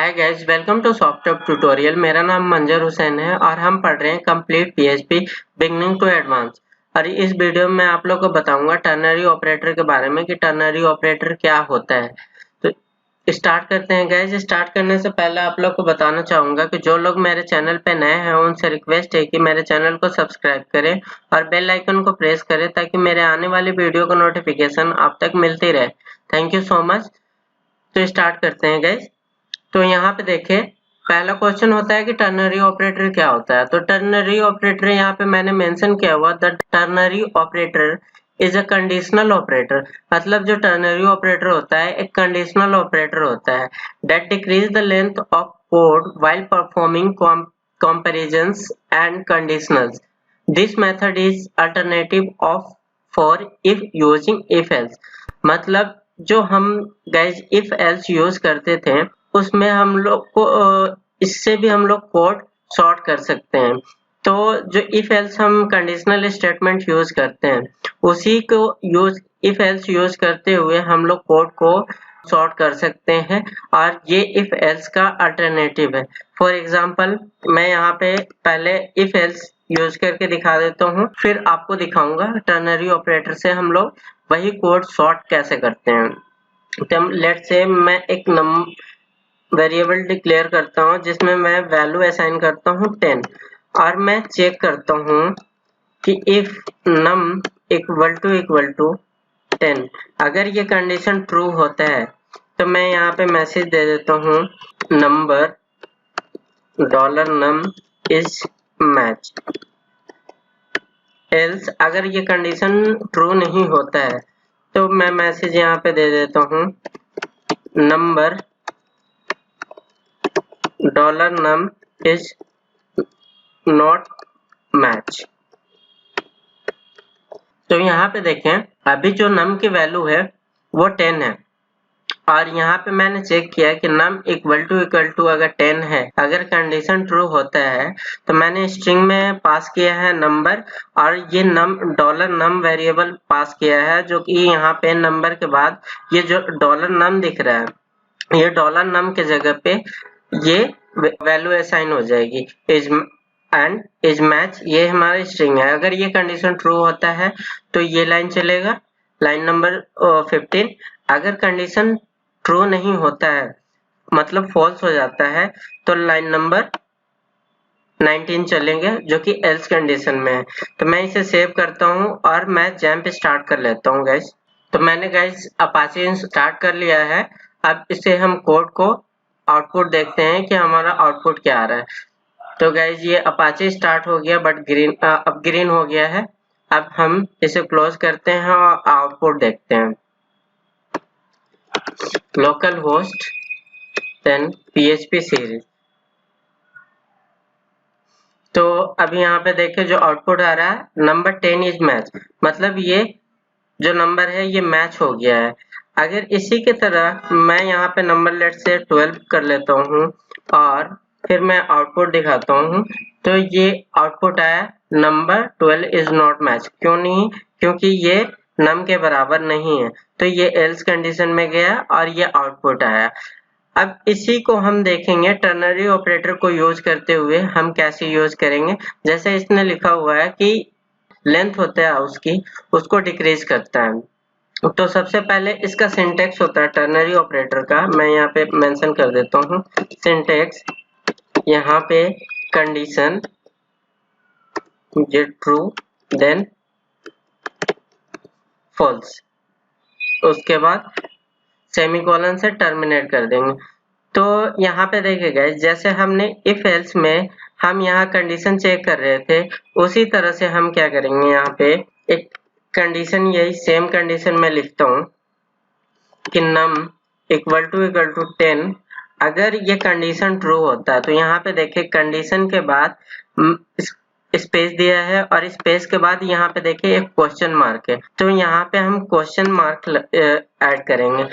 Hi guys, welcome to software tutorial. मेरा नाम मंजर हुसैन है और हम पढ़ रहे हैं complete PHP beginning to advance. और इस वीडियो में आप लोग को बताऊंगा टर्नरी ऑपरेटर के बारे में कि टर्नरी ऑपरेटर क्या होता है। तो स्टार्ट करते हैं गाइस। स्टार्ट करने से पहले आप लोग को बताना चाहूंगा कि जो लोग मेरे चैनल पे नए हैं उनसे रिक्वेस्ट है कि मेरे चैनल को सब्सक्राइब करें और बेल आइकन को प्रेस करें ताकि मेरे आने वाली वीडियो का नोटिफिकेशन आप तक मिलती रहे। Thank you so much. तो स्टार्ट करते हैं गाइस। तो यहाँ पे देखें, पहला क्वेश्चन होता है कि टर्नरी ऑपरेटर क्या होता है। तो टर्नरी ऑपरेटर यहाँ पे मैंने मेंशन किया हुआ, the ternary operator is a conditional operator. मतलब जो टर्नरी ऑपरेटर होता है एक कंडीशनल ऑपरेटर होता है that decrease the length of code while performing comparisons and conditionals. This method is alternative of for if using if else। मतलब जो हम गाइज if else यूज करते थे उसमें हम लोग को इससे भी हम लोग कोड सॉर्ट कर सकते हैं। तो जो if else हम कंडीशनल स्टेटमेंट यूज करते हैं उसी को यूज if else यूज करते हुए हम लोग कोड को सॉर्ट कर सकते हैं और ये if else का अल्टरनेटिव है। फॉर एग्जाम्पल मैं यहाँ पे पहले if else यूज करके दिखा देता हूँ, फिर आपको दिखाऊंगा टर्नरी ऑपरेटर से हम लोग वही कोड सॉर्ट कैसे करते हैं। तो लेट्स से मैं एक वेरिएबल डिक्लेयर करता हूँ जिसमें मैं वैल्यू असाइन करता हूँ 10 और मैं चेक करता हूँ कि if num इक्वल टू 10 अगर ये कंडीशन ट्रू होता है तो मैं यहाँ पे मैसेज दे देता हूँ number $num is match। Else अगर ये कंडीशन ट्रू नहीं होता है तो मैं मैसेज यहाँ पे दे देता हूँ number $num is not match। तो यहाँ पे देखें, अभी जो num की वैल्यू है वो 10 है और यहाँ पे मैंने चेक किया कि num इक्वल टू अगर 10 है, अगर कंडीशन ट्रू होता है तो मैंने स्ट्रिंग में पास किया है नंबर और ये $num वेरिएबल पास किया है जो कि यहाँ पे नंबर के बाद ये जो $num दिख रहा है ये $num के जगह पे ये वैल्यू असाइन हो जाएगी इज मैच। ये हमारा स्ट्रिंग है। अगर ये कंडीशन ट्रू होता है तो ये लाइन चलेगा, लाइन नंबर 15। अगर कंडीशन ट्रू नहीं होता है मतलब फॉल्स हो जाता है तो लाइन नंबर 19 चलेंगे जो कि एल्स कंडीशन में है। तो मैं इसे सेव करता हूँ और मैं जैम्प स्टार्ट कर लेता हूँ गाइस। तो मैंने गाइस अपाचे स्टार्ट कर लिया है। अब इसे हम कोड को आउटपुट देखते हैं कि हमारा आउटपुट क्या आ रहा है। तो गाइज ये अपाचे स्टार्ट हो गया बट अब ग्रीन हो गया है। अब हम इसे क्लोज करते हैं और आउटपुट देखते हैं। Localhost then PHP series. तो अभी यहाँ पे देखें जो आउटपुट आ रहा है नंबर 10 इज मैच, मतलब ये जो नंबर है ये मैच हो गया है। अगर इसी की तरह मैं यहाँ पे नंबर लेट से 12 कर लेता हूँ और फिर मैं आउटपुट दिखाता हूँ तो ये आउटपुट आया नंबर 12 इज नॉट मैच। क्यों नहीं? क्योंकि ये नम के बराबर नहीं है। तो ये एल्स कंडीशन में गया और ये आउटपुट आया। अब इसी को हम देखेंगे टर्नरी ऑपरेटर को यूज करते हुए हम कैसे यूज करेंगे। जैसे इसने लिखा हुआ है कि लेंथ होता है उसकी, उसको डिक्रीज करता है। तो सबसे पहले इसका सिंटेक्स होता है टर्नरी ऑपरेटर का, मैं यहाँ पे मेंशन कर देता हूँ सिंटेक्स। यहाँ पे कंडीशन ये ट्रू देन फॉल्स, उसके बाद सेमीकोलन से टर्मिनेट कर देंगे। तो यहाँ पे देखिएगा जैसे हमने इफ एल्स में हम यहाँ कंडीशन चेक कर रहे थे उसी तरह से हम क्या करेंगे, यहाँ पे एक कंडीशन यही सेम कंडीशन में लिखता हूँ कि num इक्वल टू 10। अगर ये कंडीशन ट्रू होता है तो यहाँ पे देखिए कंडीशन के बाद स्पेस दिया है और स्पेस के बाद यहाँ पे देखिए एक क्वेश्चन मार्क है। तो यहाँ पे हम क्वेश्चन मार्क ऐड करेंगे।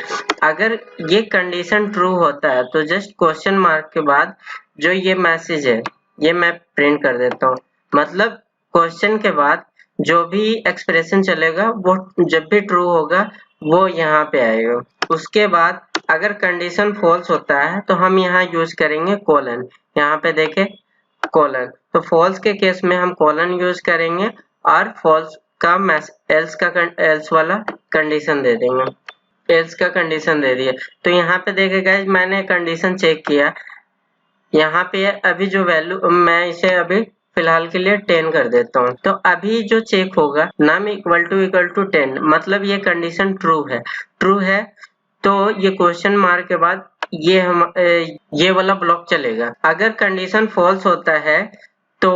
अगर ये कंडीशन ट्रू होता है तो जस्ट क्वेश्चन मार्क के बाद जो ये मैसेज है ये मैं प्रिंट कर देता हूँ। मतलब क्वेश्चन के बाद जो भी एक्सप्रेशन चलेगा वो जब भी ट्रू होगा वो यहाँ पे आएगा। उसके बाद अगर कंडीशन फॉल्स होता है तो हम यहाँ यूज करेंगे कोलन। यहाँ पे देखें कोलन, तो फॉल्स के केस में हम कोलन यूज करेंगे और फॉल्स का एल्स वाला कंडीशन दे देंगे, एल्स का कंडीशन दे दिया। तो यहाँ पे देखे गाइस मैंने कंडीशन चेक किया, यहाँ पे अभी जो वैल्यू मैं इसे अभी फिलहाल के लिए 10 कर देता हूँ। तो अभी जो चेक होगा नम इक्वल टू 10, मतलब ये कंडीशन ट्रू है तो ये क्वेश्चन मार्क के बाद ये वाला ब्लॉक चलेगा। अगर कंडीशन फॉल्स होता है तो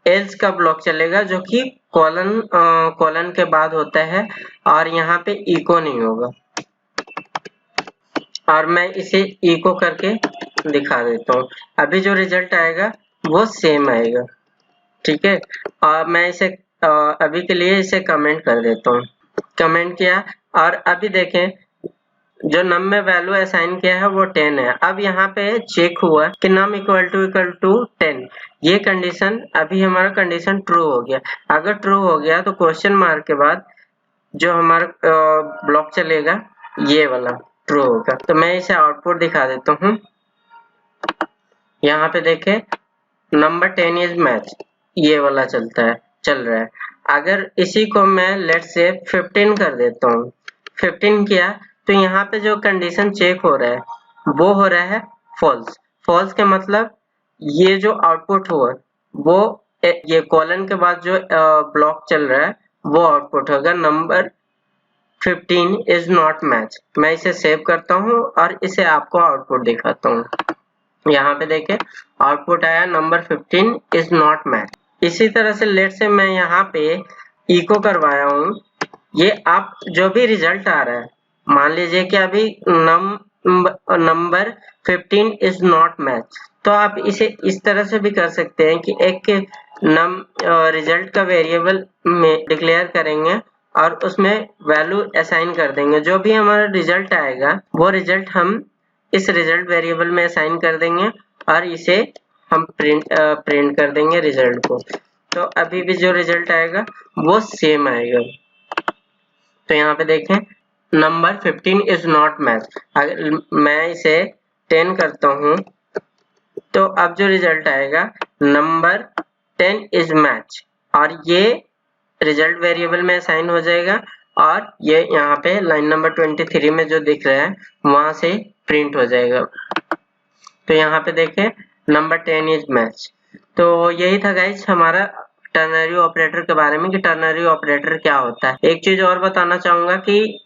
एल्स का ब्लॉक चलेगा जो कि कॉलन के बाद होता है और यहाँ पे इको नहीं होगा। और मैं इसे इको करके दिखा देता हूँ। अभी जो रिजल्ट आएगा वो सेम आएगा, ठीक है। और मैं इसे अभी के लिए इसे कमेंट कर देता हूँ। कमेंट किया और अभी देखें जो नम में वैल्यू असाइन किया है वो 10 है। अब यहाँ पे चेक हुआ कि नम इक्वल टू 10, ये कंडीशन अभी हमारा कंडीशन ट्रू हो गया। अगर ट्रू हो गया तो क्वेश्चन मार्क के बाद जो हमारा ब्लॉक चलेगा ये वाला ट्रू होगा। तो मैं इसे आउटपुट दिखा देता हूँ। यहाँ पे देखें नंबर 10 इज मैच, ये वाला चल रहा है। अगर इसी को मैं लेट से 15 कर देता हूँ, 15 किया तो यहाँ पे जो कंडीशन चेक हो रहा है वो हो रहा है फॉल्स। फॉल्स के मतलब ये जो आउटपुट हुआ वो ये कॉलन के बाद जो ब्लॉक चल रहा है वो आउटपुट होगा नंबर 15 इज नॉट मैच। मैं इसे सेव करता हूँ और इसे आपको आउटपुट दिखाता हूँ। यहाँ पे देखें आउटपुट आया नंबर 15 इज नॉट मैच। इसी तरह से लेट से मैं यहाँ पे इको करवाया हूँ, ये आप जो भी रिजल्ट आ रहा है मान लीजिए कि अभी नंबर 15 इज नॉट मैच, तो आप इसे इस तरह से भी कर सकते हैं कि एक रिजल्ट का वेरिएबल में डिक्लेयर करेंगे और उसमें वैल्यू असाइन कर देंगे। जो भी हमारा रिजल्ट आएगा वो रिजल्ट हम इस रिजल्ट वेरिएबल में असाइन कर देंगे और इसे हम प्रिंट कर देंगे रिजल्ट को। तो अभी भी जो रिजल्ट आएगा वो सेम आएगा। तो यहाँ पे देखें नंबर 15 इज नॉट मैच। अगर मैं इसे 10 करता हूँ तो अब जो रिजल्ट आएगा नंबर 10 इज मैच और ये रिजल्ट वेरिएबल में असाइन हो जाएगा और ये यहाँ पे लाइन नंबर 23 में जो दिख रहा है वहां से प्रिंट हो जाएगा। तो यहाँ पे देखें नंबर 10 इज मैच। तो यही था गाइस हमारा टर्नरी ऑपरेटर के बारे में कि टर्नरी ऑपरेटर क्या होता है। एक चीज और बताना चाहूंगा कि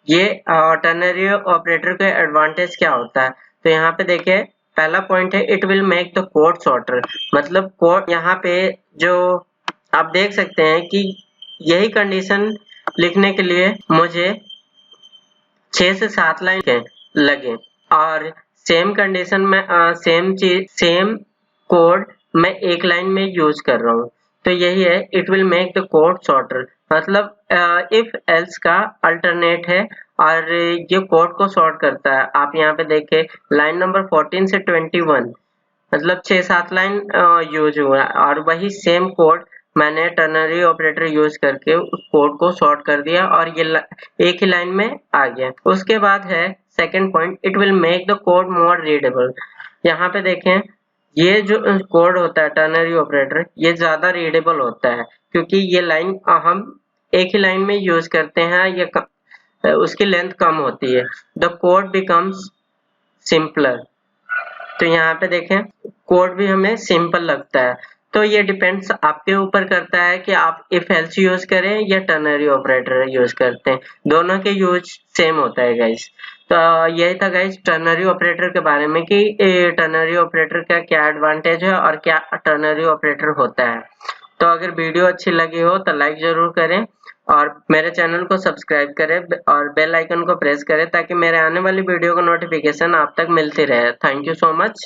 ये टर्नरी ऑपरेटर का एडवांटेज क्या होता है। तो यहाँ पे देखिए पहला पॉइंट है it will make the code shorter, मतलब कोड यहाँ पे जो आप देख सकते हैं कि यही कंडीशन लिखने के लिए मुझे 6 से 7 लाइन लगे और सेम कंडीशन में सेम कोड मैं एक लाइन में यूज कर रहा हूँ। तो यही है it will make the code shorter, मतलब इफ एल्स का अल्टरनेट है और ये कोड को सॉर्ट करता है। आप यहाँ पे देखें लाइन नंबर 14 से 21, मतलब 6-7 लाइन यूज हुआ है और वही सेम कोड मैंने टर्नरी ऑपरेटर यूज करके उस कोड को सॉर्ट कर दिया और ये एक ही लाइन में आ गया। उसके बाद है second point it will make the code more readable. यहाँ पे देखें ये जो कोड होता है टर्नरी ऑपरेटर ये ज्यादा रीडेबल होता है क्योंकि ये लाइन हम एक ही लाइन में यूज करते हैं, ये उसकी लेंथ कम होती है। The code becomes simpler. तो यहाँ पे देखें कोड भी हमें सिंपल लगता है। तो ये डिपेंड्स आपके ऊपर करता है कि आप इफ एल्स यूज करें या टर्नरी ऑपरेटर यूज करते हैं, दोनों के यूज सेम होता है गाइस। तो यही था गाइस टर्नरी ऑपरेटर के बारे में कि टर्नरी ऑपरेटर का क्या एडवांटेज है और क्या टर्नरी ऑपरेटर होता है। तो अगर वीडियो अच्छी लगी हो तो लाइक जरूर करें और मेरे चैनल को सब्सक्राइब करें और बेल आइकन को प्रेस करें ताकि मेरे आने वाली वीडियो का नोटिफिकेशन आप तक मिलती रहे। Thank you so much.